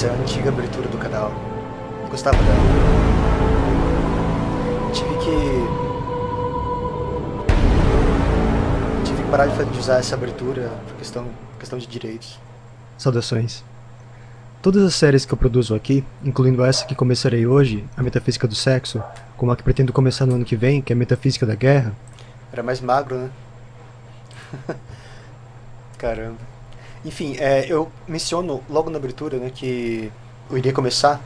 Essa é a antiga abertura do canal. Eu gostava dela. Tive que parar de usar essa abertura por questão de direitos. Saudações. Todas as séries que eu produzo aqui, incluindo essa que começarei hoje, a Metafísica do Sexo, como a que pretendo começar no ano que vem, que é a Metafísica da Guerra... Era mais magro, né? Caramba. Enfim, eu menciono logo na abertura, né, que eu iria começar,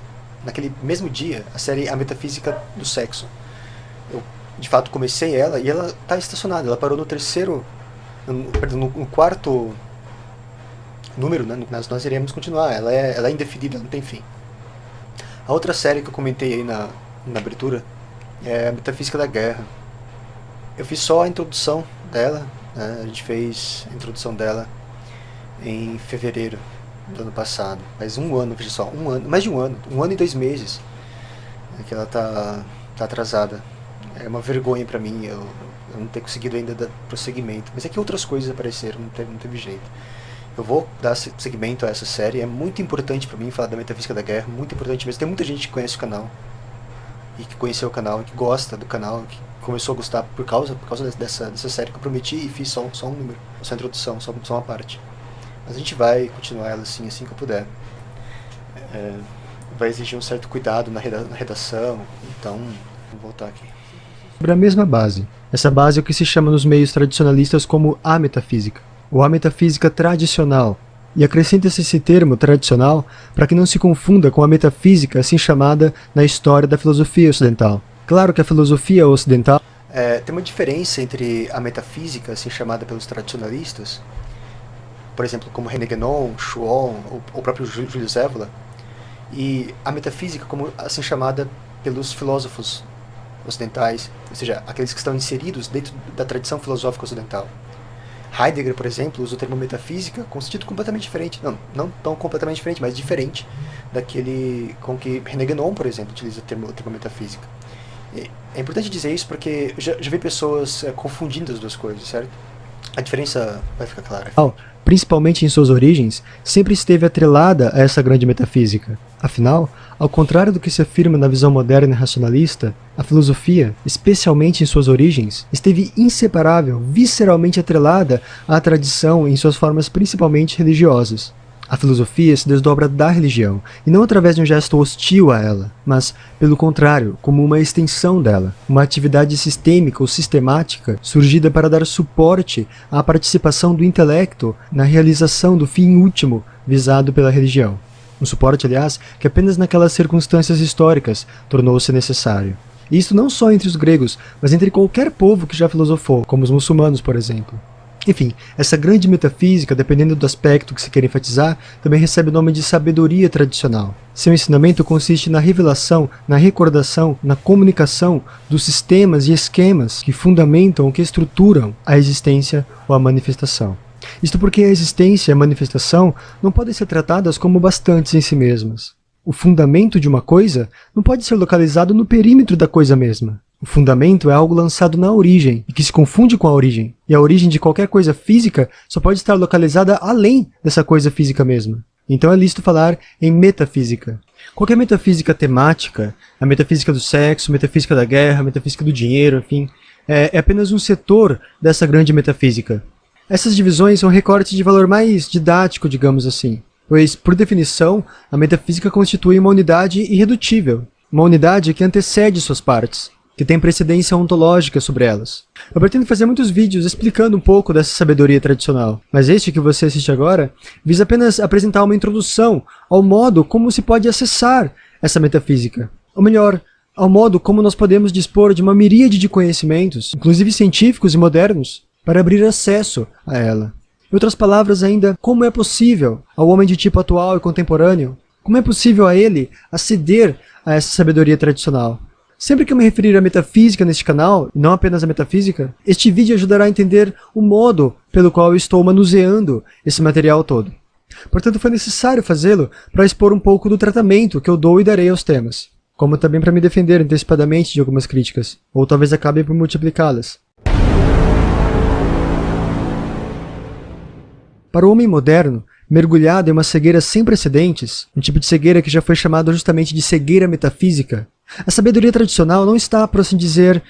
naquele mesmo dia, a série A Metafísica do Sexo. Eu, de fato, comecei ela e ela está estacionada. Ela parou no quarto número, né? Nós iremos continuar. Ela é indefinida, não tem fim. A outra série que eu comentei aí na abertura é A Metafísica da Guerra. Eu fiz só a introdução dela, né? A gente fez a introdução dela em fevereiro do ano passado. Mas veja só, mais de um ano e 2 meses, né, que ela tá atrasada. É uma vergonha pra mim, eu não ter conseguido ainda dar prosseguimento. Mas é que outras coisas apareceram, não teve jeito. Eu vou dar seguimento a essa série, é muito importante pra mim falar da Metafísica da Guerra, muito importante mesmo. Tem muita gente que conhece o canal, e que conheceu o canal, e que gosta do canal, que começou a gostar por causa dessa série que eu prometi e fiz só um número, só a introdução, só uma parte. Mas a gente vai continuar ela assim que eu puder. Vai exigir um certo cuidado na redação, então vou voltar aqui. Sobre a mesma base. Essa base é o que se chama nos meios tradicionalistas como a metafísica, ou a metafísica tradicional, e acrescenta-se esse termo tradicional para que não se confunda com a metafísica assim chamada na história da filosofia ocidental. Claro que a filosofia ocidental... Tem uma diferença entre a metafísica assim chamada pelos tradicionalistas, por exemplo, como René Guénon, Schuon, ou o próprio Júlio Evola, e a metafísica como assim chamada pelos filósofos ocidentais, ou seja, aqueles que estão inseridos dentro da tradição filosófica ocidental. Heidegger, por exemplo, usa o termo metafísica com um sentido completamente diferente, não tão completamente diferente, mas diferente daquele com que René Guénon, por exemplo, utiliza o termo metafísica. É importante dizer isso porque eu já vi pessoas confundindo as duas coisas, certo? A diferença vai ficar clara. Principalmente em suas origens, sempre esteve atrelada a essa grande metafísica. Afinal, ao contrário do que se afirma na visão moderna e racionalista, a filosofia, especialmente em suas origens, esteve inseparável, visceralmente atrelada à tradição em suas formas principalmente religiosas. A filosofia se desdobra da religião, e não através de um gesto hostil a ela, mas, pelo contrário, como uma extensão dela, uma atividade sistêmica ou sistemática surgida para dar suporte à participação do intelecto na realização do fim último visado pela religião. Um suporte, aliás, que apenas naquelas circunstâncias históricas tornou-se necessário. E isso não só entre os gregos, mas entre qualquer povo que já filosofou, como os muçulmanos, por exemplo. Enfim, essa grande metafísica, dependendo do aspecto que se quer enfatizar, também recebe o nome de sabedoria tradicional. Seu ensinamento consiste na revelação, na recordação, na comunicação dos sistemas e esquemas que fundamentam ou que estruturam a existência ou a manifestação. Isto porque a existência e a manifestação não podem ser tratadas como bastantes em si mesmas. O fundamento de uma coisa não pode ser localizado no perímetro da coisa mesma. O fundamento é algo lançado na origem, e que se confunde com a origem. E a origem de qualquer coisa física só pode estar localizada além dessa coisa física mesma. Então é lícito falar em metafísica. Qualquer metafísica temática, a metafísica do sexo, a metafísica da guerra, a metafísica do dinheiro, enfim, é apenas um setor dessa grande metafísica. Essas divisões são recortes de valor mais didático, digamos assim, pois, por definição, a metafísica constitui uma unidade irredutível, uma unidade que antecede suas partes, que tem precedência ontológica sobre elas. Eu pretendo fazer muitos vídeos explicando um pouco dessa sabedoria tradicional, mas este que você assiste agora visa apenas apresentar uma introdução ao modo como se pode acessar essa metafísica, ou melhor, ao modo como nós podemos dispor de uma miríade de conhecimentos, inclusive científicos e modernos, para abrir acesso a ela. Em outras palavras ainda, como é possível ao homem de tipo atual e contemporâneo, como é possível a ele aceder a essa sabedoria tradicional? Sempre que eu me referir à metafísica neste canal, e não apenas à metafísica, este vídeo ajudará a entender o modo pelo qual eu estou manuseando esse material todo. Portanto, foi necessário fazê-lo para expor um pouco do tratamento que eu dou e darei aos temas, como também para me defender antecipadamente de algumas críticas, ou talvez acabe por multiplicá-las. Para o homem moderno, mergulhado em uma cegueira sem precedentes, um tipo de cegueira que já foi chamado justamente de cegueira metafísica, a sabedoria tradicional não está, por assim dizer,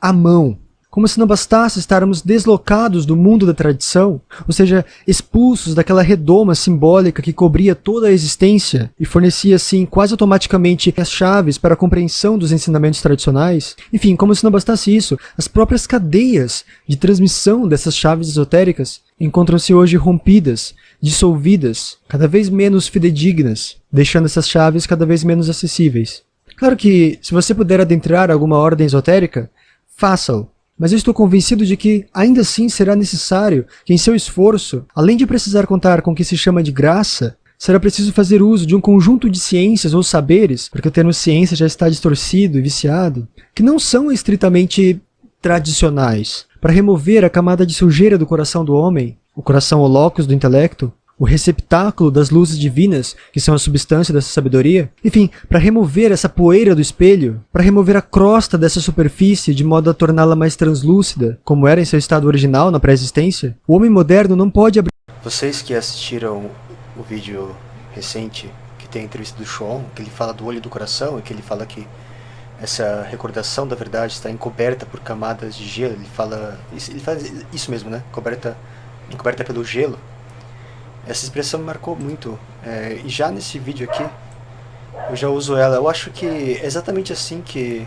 à mão, como se não bastasse estarmos deslocados do mundo da tradição, ou seja, expulsos daquela redoma simbólica que cobria toda a existência e fornecia, assim, quase automaticamente as chaves para a compreensão dos ensinamentos tradicionais. Enfim, como se não bastasse isso, as próprias cadeias de transmissão dessas chaves esotéricas encontram-se hoje rompidas, dissolvidas, cada vez menos fidedignas, deixando essas chaves cada vez menos acessíveis. Claro que, se você puder adentrar alguma ordem esotérica, faça-o. Mas eu estou convencido de que, ainda assim, será necessário que em seu esforço, além de precisar contar com o que se chama de graça, será preciso fazer uso de um conjunto de ciências ou saberes, porque o termo ciência já está distorcido e viciado, que não são estritamente tradicionais, para remover a camada de sujeira do coração do homem, o coração ou locus do intelecto, o receptáculo das luzes divinas, que são a substância dessa sabedoria. Enfim, para remover essa poeira do espelho, para remover a crosta dessa superfície de modo a torná-la mais translúcida, como era em seu estado original na pré-existência, o homem moderno não pode abrir... Vocês que assistiram o vídeo recente, que tem a entrevista do Sean, que ele fala do olho do coração, e que ele fala que essa recordação da verdade está encoberta por camadas de gelo, ele faz isso mesmo, né? Encoberta pelo gelo. Essa expressão me marcou muito, e já nesse vídeo aqui, eu já uso ela. Eu acho que é exatamente assim que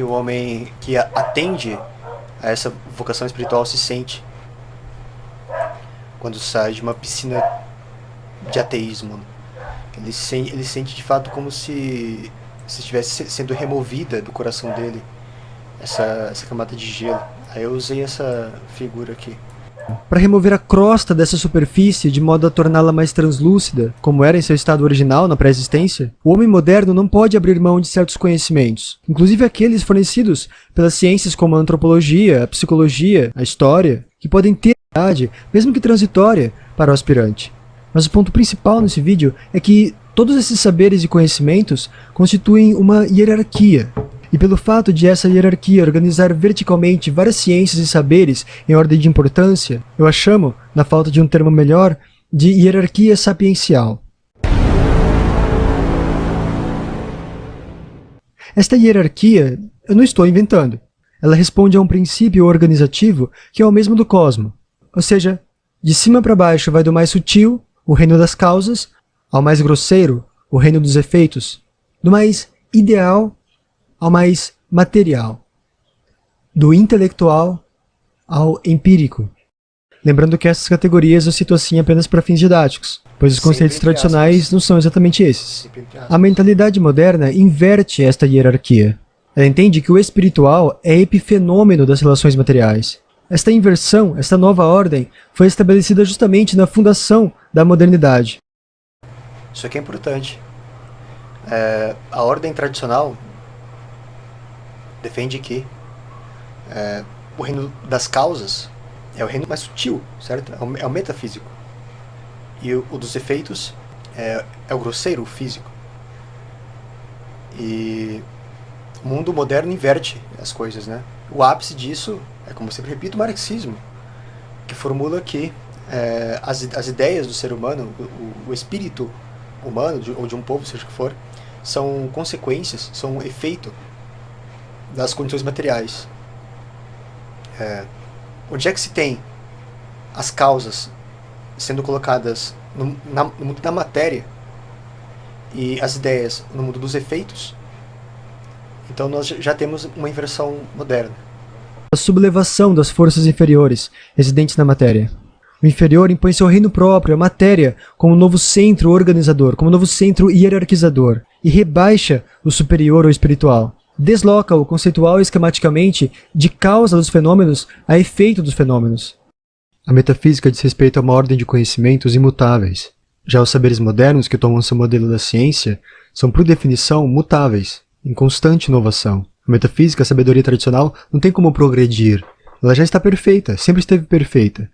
o homem que atende a essa vocação espiritual se sente quando sai de uma piscina de ateísmo. Ele sente de fato como se estivesse sendo removida do coração dele essa camada de gelo. Aí eu usei essa figura aqui. Para remover a crosta dessa superfície de modo a torná-la mais translúcida, como era em seu estado original na pré-existência, o homem moderno não pode abrir mão de certos conhecimentos, inclusive aqueles fornecidos pelas ciências como a antropologia, a psicologia, a história, que podem ter verdade, mesmo que transitória, para o aspirante. Mas o ponto principal nesse vídeo é que todos esses saberes e conhecimentos constituem uma hierarquia. E pelo fato de essa hierarquia organizar verticalmente várias ciências e saberes em ordem de importância, eu a chamo, na falta de um termo melhor, de hierarquia sapiencial. Esta hierarquia eu não estou inventando. Ela responde a um princípio organizativo que é o mesmo do cosmo. Ou seja, de cima para baixo vai do mais sutil, o reino das causas, ao mais grosseiro, o reino dos efeitos, do mais ideal ao mais material, do intelectual ao empírico. Lembrando que essas categorias eu cito assim apenas para fins didáticos, pois os conceitos tradicionais não são exatamente esses. A mentalidade moderna inverte esta hierarquia. Ela entende que o espiritual é epifenômeno das relações materiais. Esta inversão, esta nova ordem, foi estabelecida justamente na fundação da modernidade. Isso aqui é importante. A ordem tradicional defende que o reino das causas é o reino mais sutil, certo? É o metafísico. E o dos efeitos é o grosseiro, o físico. E o mundo moderno inverte as coisas, né? O ápice disso é, como eu sempre repito, o marxismo, que formula que as ideias do ser humano, o espírito humano, ou de um povo, seja o que for, são consequências, são um efeito das condições materiais. Onde é que se tem as causas sendo colocadas no mundo da matéria e as ideias no mundo dos efeitos, então nós já temos uma inversão moderna. A sublevação das forças inferiores, residentes na matéria. O inferior impõe seu reino próprio, a matéria, como novo centro organizador, como novo centro hierarquizador, e rebaixa o superior ou espiritual. Desloca-o conceitual e esquematicamente de causa dos fenômenos a efeito dos fenômenos. A metafísica diz respeito a uma ordem de conhecimentos imutáveis. Já os saberes modernos, que tomam seu modelo da ciência, são por definição mutáveis, em constante inovação. A metafísica, a sabedoria tradicional, não tem como progredir. Ela já está perfeita, sempre esteve perfeita.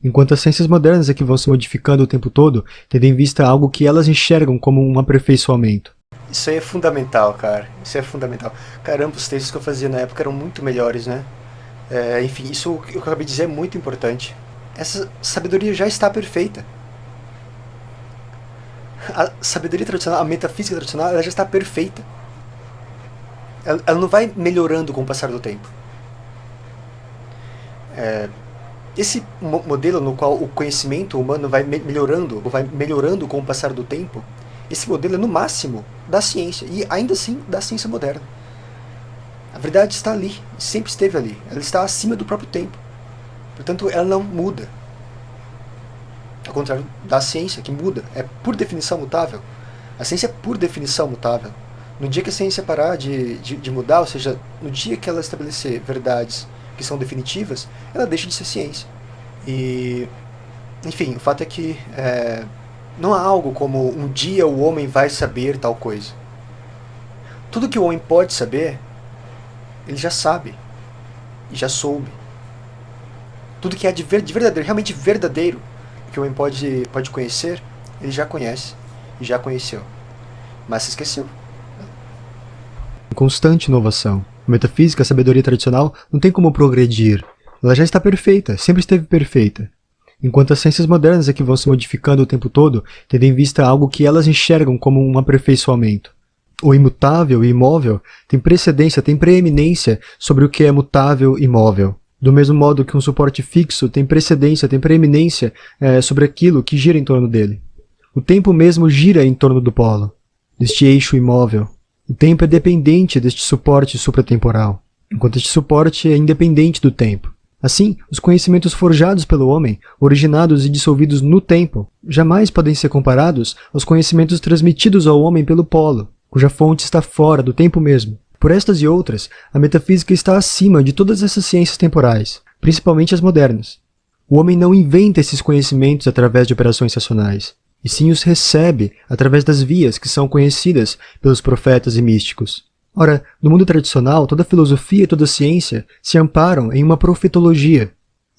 Enquanto as ciências modernas é que vão se modificando o tempo todo, tendo em vista algo que elas enxergam como um aperfeiçoamento. Isso aí é fundamental, cara. Isso é fundamental. Caramba, os textos que eu fazia na época eram muito melhores, né? Enfim, isso que eu acabei de dizer é muito importante. Essa sabedoria já está perfeita. A sabedoria tradicional, a metafísica tradicional, ela já está perfeita. Ela não vai melhorando com o passar do tempo. Esse modelo no qual o conhecimento humano vai melhorando com o passar do tempo, esse modelo é no máximo da ciência, e ainda assim da ciência moderna. A verdade está ali, sempre esteve ali, ela está acima do próprio tempo. Portanto, ela não muda. Ao contrário da ciência, que muda, é por definição mutável. A ciência é por definição mutável. No dia que a ciência parar de mudar, ou seja, no dia que ela estabelecer verdades que são definitivas, ela deixa de ser ciência. E, enfim, o fato é que não há algo como um dia o homem vai saber tal coisa. Tudo que o homem pode saber, ele já sabe, e já soube. Tudo que é de verdadeiro, realmente verdadeiro, que o homem pode conhecer, ele já conhece, e já conheceu. Mas se esqueceu. Constante inovação. A metafísica, a sabedoria tradicional, não tem como progredir. Ela já está perfeita, sempre esteve perfeita. Enquanto as ciências modernas é que vão se modificando o tempo todo, tendo em vista algo que elas enxergam como um aperfeiçoamento. O imutável e imóvel tem precedência, tem preeminência sobre o que é mutável e imóvel. Do mesmo modo que um suporte fixo tem precedência, tem preeminência sobre aquilo que gira em torno dele. O tempo mesmo gira em torno do polo, deste eixo imóvel. O tempo é dependente deste suporte supratemporal, enquanto este suporte é independente do tempo. Assim, os conhecimentos forjados pelo homem, originados e dissolvidos no tempo, jamais podem ser comparados aos conhecimentos transmitidos ao homem pelo polo, cuja fonte está fora do tempo mesmo. Por estas e outras, a metafísica está acima de todas essas ciências temporais, principalmente as modernas. O homem não inventa esses conhecimentos através de operações racionais, e sim os recebe através das vias que são conhecidas pelos profetas e místicos. Ora, no mundo tradicional, toda filosofia e toda ciência se amparam em uma profetologia.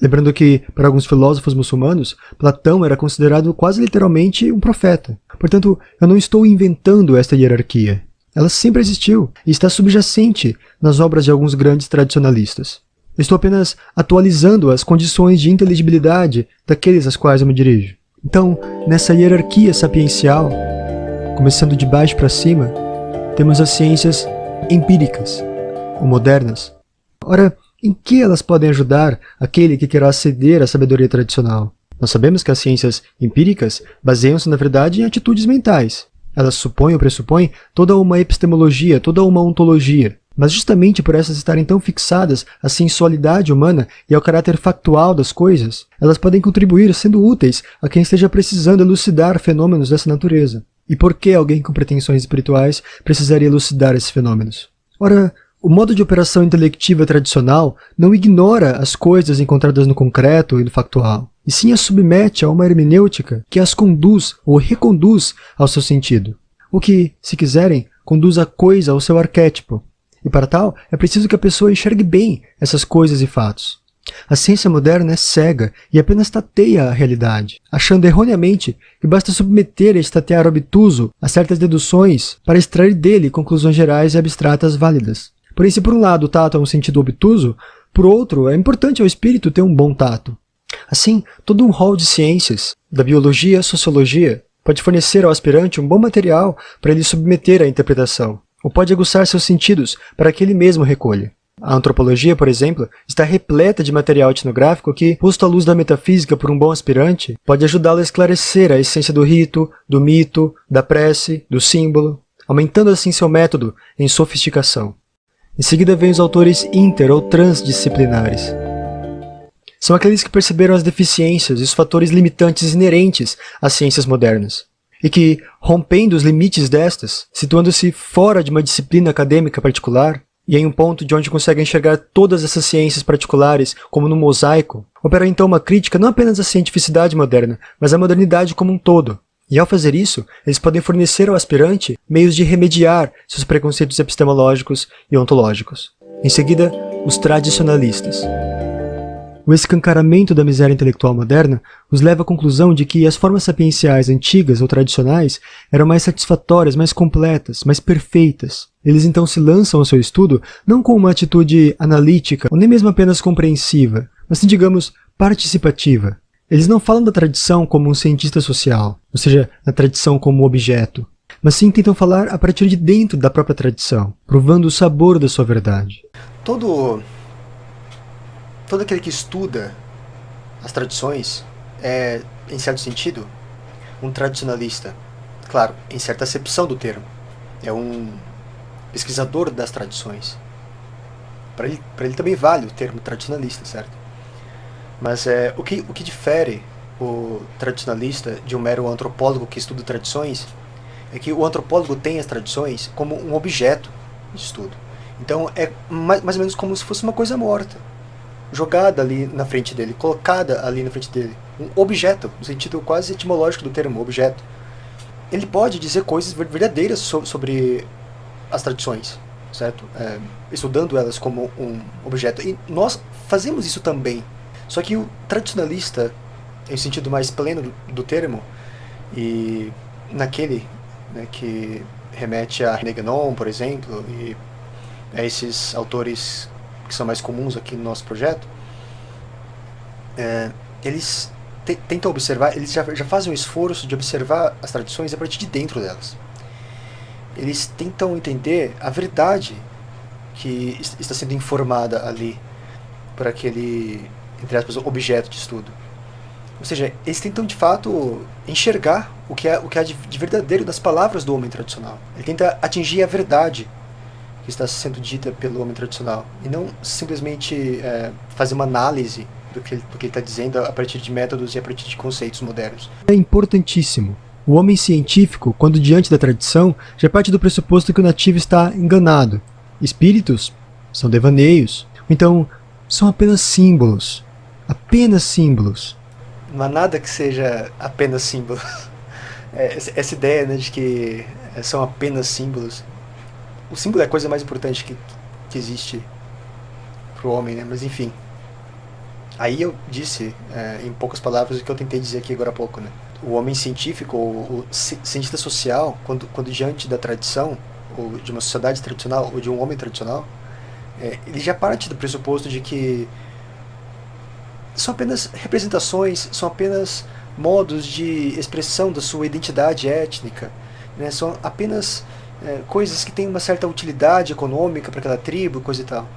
Lembrando que, para alguns filósofos muçulmanos, Platão era considerado quase literalmente um profeta. Portanto, eu não estou inventando esta hierarquia. Ela sempre existiu e está subjacente nas obras de alguns grandes tradicionalistas. Eu estou apenas atualizando as condições de inteligibilidade daqueles às quais eu me dirijo. Então, nessa hierarquia sapiencial, começando de baixo para cima, temos as ciências empíricas, ou modernas. Ora, em que elas podem ajudar aquele que queira aceder à sabedoria tradicional? Nós sabemos que as ciências empíricas baseiam-se, na verdade, em atitudes mentais. Elas supõem ou pressupõem toda uma epistemologia, toda uma ontologia. Mas justamente por essas estarem tão fixadas à sensualidade humana e ao caráter factual das coisas, elas podem contribuir sendo úteis a quem esteja precisando elucidar fenômenos dessa natureza. E por que alguém com pretensões espirituais precisaria elucidar esses fenômenos? Ora, o modo de operação intelectiva tradicional não ignora as coisas encontradas no concreto e no factual, e sim as submete a uma hermenêutica que as conduz ou reconduz ao seu sentido. O que, se quiserem, conduz a coisa ao seu arquétipo. E para tal, é preciso que a pessoa enxergue bem essas coisas e fatos. A ciência moderna é cega e apenas tateia a realidade, achando erroneamente que basta submeter este tatear obtuso a certas deduções para extrair dele conclusões gerais e abstratas válidas. Porém, se por um lado o tato é um sentido obtuso, por outro, é importante ao espírito ter um bom tato. Assim, todo um rol de ciências, da biologia à sociologia, pode fornecer ao aspirante um bom material para ele submeter à interpretação, ou pode aguçar seus sentidos para que ele mesmo recolha. A antropologia, por exemplo, está repleta de material etnográfico que, posto à luz da metafísica por um bom aspirante, pode ajudá-lo a esclarecer a essência do rito, do mito, da prece, do símbolo, aumentando assim seu método em sofisticação. Em seguida vêm os autores inter- ou transdisciplinares. São aqueles que perceberam as deficiências e os fatores limitantes inerentes às ciências modernas, e que, rompendo os limites destas, situando-se fora de uma disciplina acadêmica particular, e em um ponto de onde conseguem enxergar todas essas ciências particulares como num mosaico, operam então uma crítica não apenas à cientificidade moderna, mas à modernidade como um todo. E ao fazer isso, eles podem fornecer ao aspirante meios de remediar seus preconceitos epistemológicos e ontológicos. Em seguida, os tradicionalistas. O escancaramento da miséria intelectual moderna os leva à conclusão de que as formas sapienciais antigas ou tradicionais eram mais satisfatórias, mais completas, mais perfeitas. Eles então se lançam ao seu estudo não com uma atitude analítica ou nem mesmo apenas compreensiva, mas sim, digamos, participativa. Eles não falam da tradição como um cientista social, ou seja, da tradição como objeto, mas sim tentam falar a partir de dentro da própria tradição, provando o sabor da sua verdade. Todo aquele que estuda as tradições é, em certo sentido, um tradicionalista. Claro, em certa acepção do termo. É um pesquisador das tradições. Para ele também vale o termo tradicionalista, certo? Mas o que difere o tradicionalista de um mero antropólogo que estuda tradições é que o antropólogo tem as tradições como um objeto de estudo. Então é mais ou menos como se fosse uma coisa morta, jogada ali na frente dele, colocada ali na frente dele. Um objeto, no sentido quase etimológico do termo, objeto. Ele pode dizer coisas verdadeiras sobre as tradições, certo? Estudando elas como um objeto. E nós fazemos isso também. Só que o tradicionalista, em sentido mais pleno do termo, e naquele, né, que remete a René Guénon, por exemplo, e a esses autores que são mais comuns aqui no nosso projeto, eles tentam observar, eles já fazem um esforço de observar as tradições a partir de dentro delas. Eles tentam entender a verdade que está sendo informada ali por aquele, entre aspas, objeto de estudo. Ou seja, eles tentam de fato enxergar o que há de verdadeiro nas palavras do homem tradicional. Ele tenta atingir a verdade que está sendo dita pelo homem tradicional, e não simplesmente fazer uma análise do que ele está dizendo a partir de métodos e a partir de conceitos modernos. É importantíssimo. O homem científico, quando diante da tradição, já parte do pressuposto que o nativo está enganado. Espíritos são devaneios, então são apenas símbolos. Apenas símbolos. Não há nada que seja apenas símbolos. Essa ideia, né, de que são apenas símbolos. O símbolo é a coisa mais importante que existe para o homem, né? Mas enfim. Aí eu disse, em poucas palavras, o que eu tentei dizer aqui agora há pouco, né? O homem científico, o cientista social, quando diante da tradição, ou de uma sociedade tradicional, ou de um homem tradicional, ele já parte do pressuposto de que são apenas representações, são apenas modos de expressão da sua identidade étnica, né? São apenas coisas que têm uma certa utilidade econômica para aquela tribo, coisa e tal.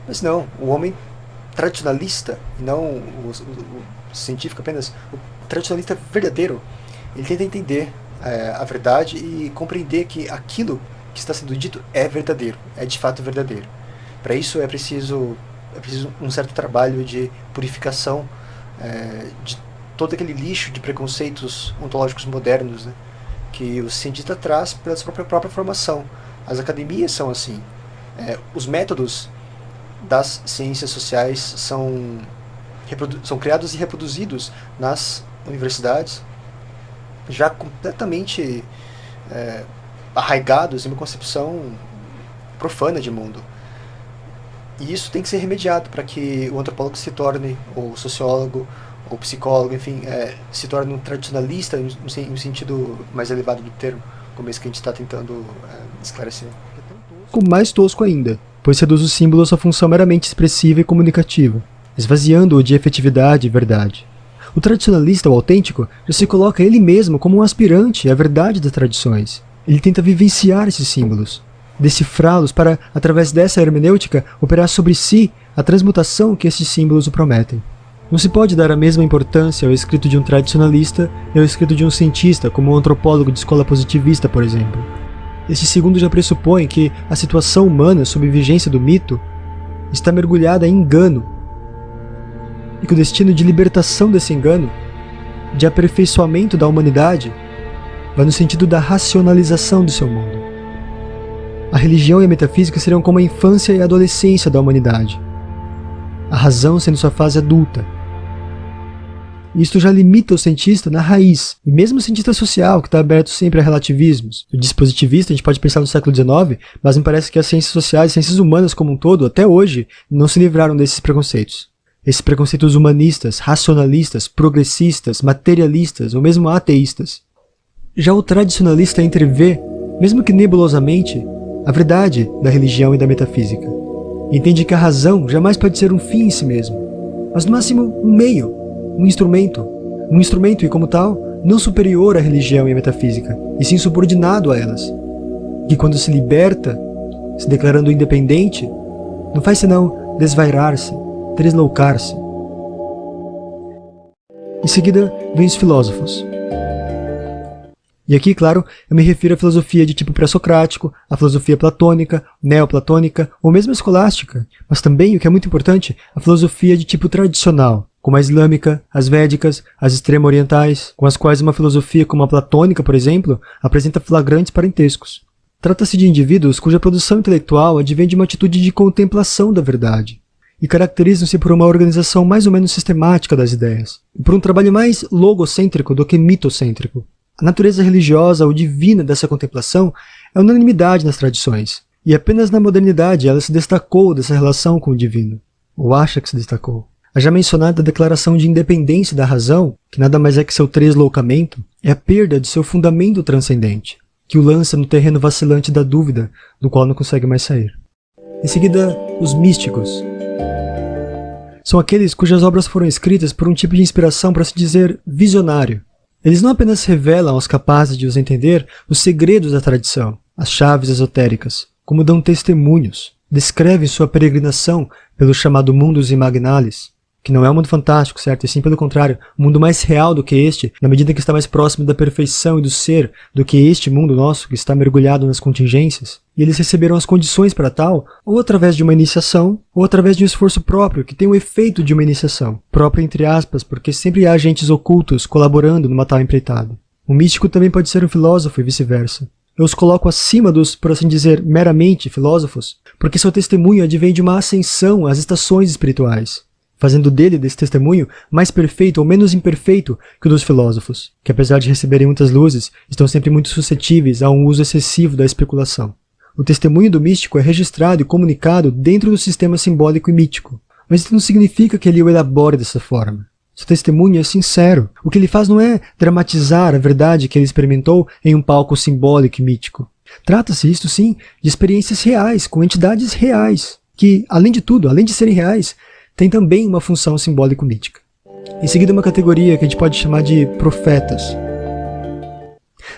Mas não, o homem tradicionalista, e não o científico apenas, o tradicionalista verdadeiro, ele tenta entender a verdade e compreender que aquilo que está sendo dito é verdadeiro, é de fato verdadeiro. Para isso é preciso um certo trabalho de purificação de todo aquele lixo de preconceitos ontológicos modernos, né, que o cientista traz pela sua própria formação. As academias são assim. Os métodos das ciências sociais são criados e reproduzidos nas universidades, já completamente arraigados em uma concepção profana de mundo. E isso tem que ser remediado para que o antropólogo se torne, ou o sociólogo, ou o psicólogo, enfim, se torne um tradicionalista no sentido mais elevado do termo, como esse que a gente está tentando esclarecer. Mais tosco ainda, pois reduz o símbolo à sua função meramente expressiva e comunicativa, esvaziando-o de efetividade e verdade. O tradicionalista, o autêntico, já se coloca ele mesmo como um aspirante à verdade das tradições. Ele tenta vivenciar esses símbolos, decifrá-los para, através dessa hermenêutica, operar sobre si a transmutação que esses símbolos o prometem. Não se pode dar a mesma importância ao escrito de um tradicionalista e ao escrito de um cientista, como um antropólogo de escola positivista, por exemplo. Este segundo já pressupõe que a situação humana, sob vigência do mito, está mergulhada em engano, e que o destino de libertação desse engano, de aperfeiçoamento da humanidade, vai no sentido da racionalização do seu mundo. A religião e a metafísica serão como a infância e a adolescência da humanidade, a razão sendo sua fase adulta. Isto já limita o cientista na raiz, e mesmo o cientista social, que está aberto sempre a relativismos. O dispositivista, a gente pode pensar no século XIX, mas me parece que as ciências sociais, as ciências humanas como um todo, até hoje, não se livraram desses preconceitos. Esses preconceitos humanistas, racionalistas, progressistas, materialistas ou mesmo ateístas. Já o tradicionalista entrevê, mesmo que nebulosamente, a verdade da religião e da metafísica. Entende que a razão jamais pode ser um fim em si mesmo, mas no máximo um meio, um instrumento, Um instrumento e, como tal, não superior à religião e à metafísica, e sim subordinado a elas. Que quando se liberta, se declarando independente, não faz senão desvairar-se, tresloucar-se. Em seguida, vêm os filósofos. E aqui, claro, eu me refiro à filosofia de tipo pré-socrático, à filosofia platônica, neoplatônica ou mesmo escolástica, mas também, o que é muito importante, a filosofia de tipo tradicional, como a islâmica, as védicas, as extremo-orientais, com as quais uma filosofia como a platônica, por exemplo, apresenta flagrantes parentescos. Trata-se de indivíduos cuja produção intelectual advém de uma atitude de contemplação da verdade, e caracterizam-se por uma organização mais ou menos sistemática das ideias, e por um trabalho mais logocêntrico do que mitocêntrico. A natureza religiosa ou divina dessa contemplação é unanimidade nas tradições, e apenas na modernidade ela se destacou dessa relação com o divino, ou acha que se destacou. A já mencionada declaração de independência da razão, que nada mais é que seu tresloucamento, é a perda de seu fundamento transcendente, que o lança no terreno vacilante da dúvida, do qual não consegue mais sair. Em seguida, os místicos. São aqueles cujas obras foram escritas por um tipo de inspiração, por assim dizer, visionário. Eles não apenas revelam aos capazes de os entender os segredos da tradição, as chaves esotéricas, como dão testemunhos, descrevem sua peregrinação pelo chamado mundus imaginalis, que não é um mundo fantástico, certo? E sim, pelo contrário, um mundo mais real do que este, na medida que está mais próximo da perfeição e do ser do que este mundo nosso, que está mergulhado nas contingências. E eles receberam as condições para tal, ou através de uma iniciação, ou através de um esforço próprio, que tem o efeito de uma iniciação. Própria entre aspas, porque sempre há agentes ocultos colaborando numa tal empreitada. Um místico também pode ser um filósofo e vice-versa. Eu os coloco acima dos, por assim dizer, meramente filósofos, porque seu testemunho advém de uma ascensão às estações espirituais, fazendo dele, desse testemunho, mais perfeito ou menos imperfeito que o dos filósofos, que apesar de receberem muitas luzes, estão sempre muito suscetíveis a um uso excessivo da especulação. O testemunho do místico é registrado e comunicado dentro do sistema simbólico e mítico, mas isso não significa que ele o elabore dessa forma. Seu testemunho é sincero. O que ele faz não é dramatizar a verdade que ele experimentou em um palco simbólico e mítico. Trata-se, isto sim, de experiências reais, com entidades reais, que, além de tudo, além de serem reais, tem também uma função simbólico-mítica. Em seguida, uma categoria que a gente pode chamar de profetas.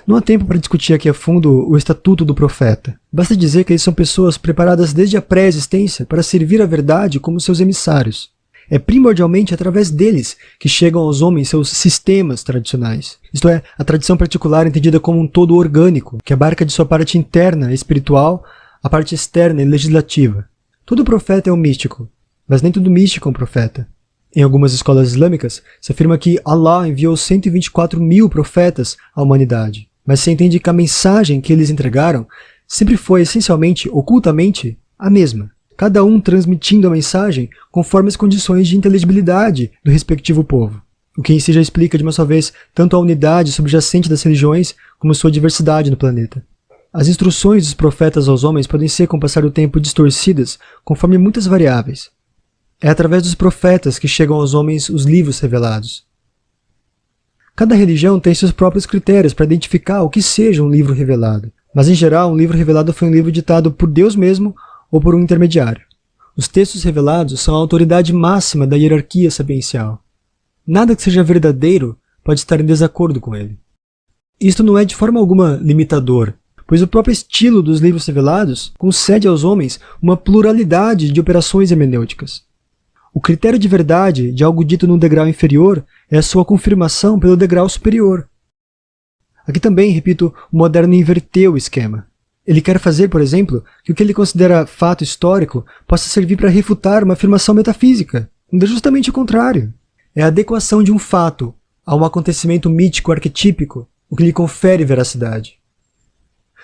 Não há tempo para discutir aqui a fundo o estatuto do profeta. Basta dizer que eles são pessoas preparadas desde a pré-existência para servir a verdade como seus emissários. É primordialmente através deles que chegam aos homens seus sistemas tradicionais, isto é, a tradição particular entendida como um todo orgânico, que abarca de sua parte interna, espiritual, a parte externa e legislativa. Todo profeta é um místico, mas nem todo místico é um profeta. Em algumas escolas islâmicas, se afirma que Allah enviou 124 mil profetas à humanidade, mas se entende que a mensagem que eles entregaram sempre foi essencialmente, ocultamente, a mesma. Cada um transmitindo a mensagem conforme as condições de inteligibilidade do respectivo povo, o que em si já explica de uma só vez tanto a unidade subjacente das religiões como sua diversidade no planeta. As instruções dos profetas aos homens podem ser, com o passar do tempo, distorcidas conforme muitas variáveis. É através dos profetas que chegam aos homens os livros revelados. Cada religião tem seus próprios critérios para identificar o que seja um livro revelado, mas em geral um livro revelado foi um livro ditado por Deus mesmo ou por um intermediário. Os textos revelados são a autoridade máxima da hierarquia sapiencial. Nada que seja verdadeiro pode estar em desacordo com ele. Isto não é de forma alguma limitador, pois o próprio estilo dos livros revelados concede aos homens uma pluralidade de operações hermenêuticas. O critério de verdade de algo dito num degrau inferior é a sua confirmação pelo degrau superior. Aqui também, repito, o moderno inverteu o esquema. Ele quer fazer, por exemplo, que o que ele considera fato histórico possa servir para refutar uma afirmação metafísica, quando é justamente o contrário. É a adequação de um fato a um acontecimento mítico arquetípico o que lhe confere veracidade.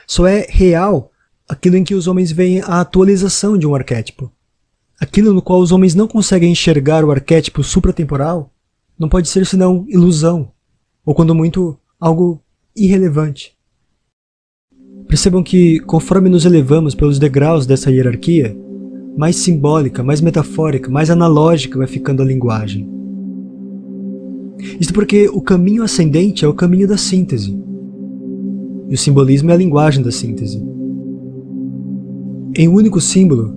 Só é real aquilo em que os homens veem a atualização de um arquétipo. Aquilo no qual os homens não conseguem enxergar o arquétipo supratemporal não pode ser senão ilusão, ou quando muito, algo irrelevante. Percebam que, conforme nos elevamos pelos degraus dessa hierarquia, mais simbólica, mais metafórica, mais analógica vai ficando a linguagem. Isto porque o caminho ascendente é o caminho da síntese, e o simbolismo é a linguagem da síntese. Em um único símbolo,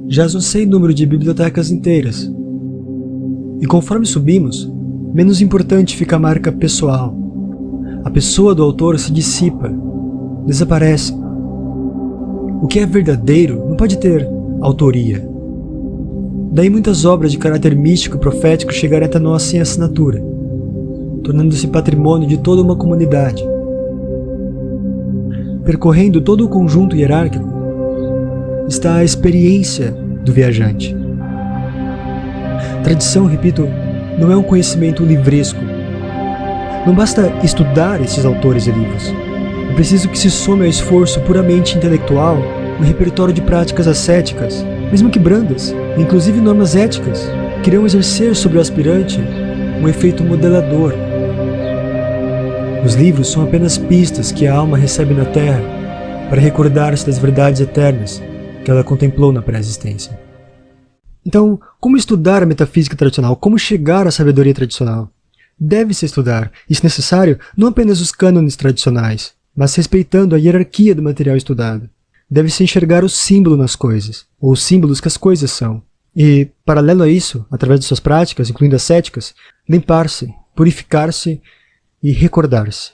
jaz um sem número de bibliotecas inteiras, e conforme subimos, menos importante fica a marca pessoal. A pessoa do autor se dissipa, desaparece. O que é verdadeiro não pode ter autoria. Daí muitas obras de caráter místico e profético chegarem até nós sem assinatura, tornando-se patrimônio de toda uma comunidade. Percorrendo todo o conjunto hierárquico está a experiência do viajante. Tradição, repito, não é um conhecimento livresco. Não basta estudar esses autores e livros. É preciso que se some ao esforço puramente intelectual um repertório de práticas ascéticas, mesmo que brandas, inclusive normas éticas, que irão exercer sobre o aspirante um efeito modelador. Os livros são apenas pistas que a alma recebe na Terra para recordar-se das verdades eternas que ela contemplou na pré-existência. Então, como estudar a metafísica tradicional? Como chegar à sabedoria tradicional? Deve-se estudar, e se necessário, não apenas os cânones tradicionais, mas respeitando a hierarquia do material estudado. Deve-se enxergar o símbolo nas coisas, ou os símbolos que as coisas são. E, paralelo a isso, através de suas práticas, incluindo as céticas, limpar-se, purificar-se e recordar-se.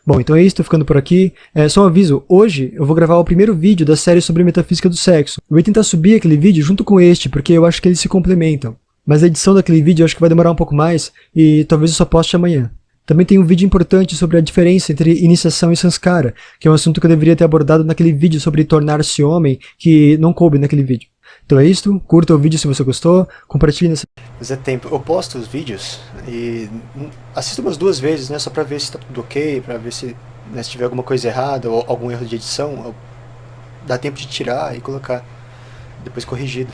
Bom, então é isso, estou ficando por aqui. Só um aviso, hoje eu vou gravar o primeiro vídeo da série sobre metafísica do sexo. Eu vou tentar subir aquele vídeo junto com este, porque eu acho que eles se complementam. Mas a edição daquele vídeo eu acho que vai demorar um pouco mais, e talvez eu só poste amanhã. Também tem um vídeo importante sobre a diferença entre iniciação e sanskara, que é um assunto que eu deveria ter abordado naquele vídeo sobre tornar-se homem, que não coube naquele vídeo. Então é isso, curta o vídeo se você gostou, compartilhe nessa... Mas é tempo, eu posto os vídeos e assisto umas 2 vezes, né, só pra ver se tá tudo ok, pra ver se, né, se tiver alguma coisa errada ou algum erro de edição, dá tempo de tirar e colocar, depois corrigido.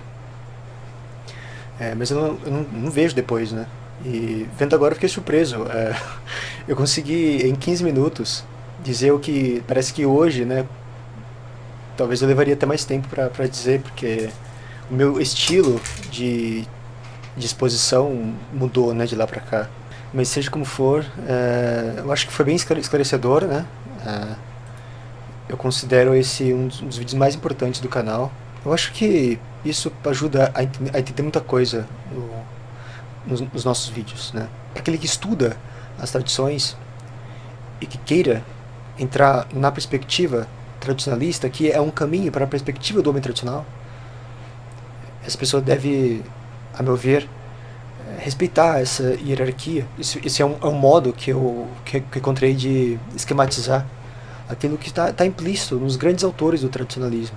Mas eu não vejo depois, né, e vendo agora eu fiquei surpreso, eu consegui em 15 minutos dizer o que parece que hoje, né, talvez eu levaria até mais tempo pra dizer, porque o meu estilo de exposição mudou, né, de lá pra cá. Mas seja como for, eu acho que foi bem esclarecedor, né? Eu considero esse um dos vídeos mais importantes do canal. Eu acho que isso ajuda a entender muita coisa nos nossos vídeos, né? Para aquele que estuda as tradições e que queira entrar na perspectiva tradicionalista, que é um caminho para a perspectiva do homem tradicional, essa pessoa deve, a meu ver, respeitar essa hierarquia. Esse é um modo que eu encontrei de esquematizar aquilo que está implícito nos grandes autores do tradicionalismo.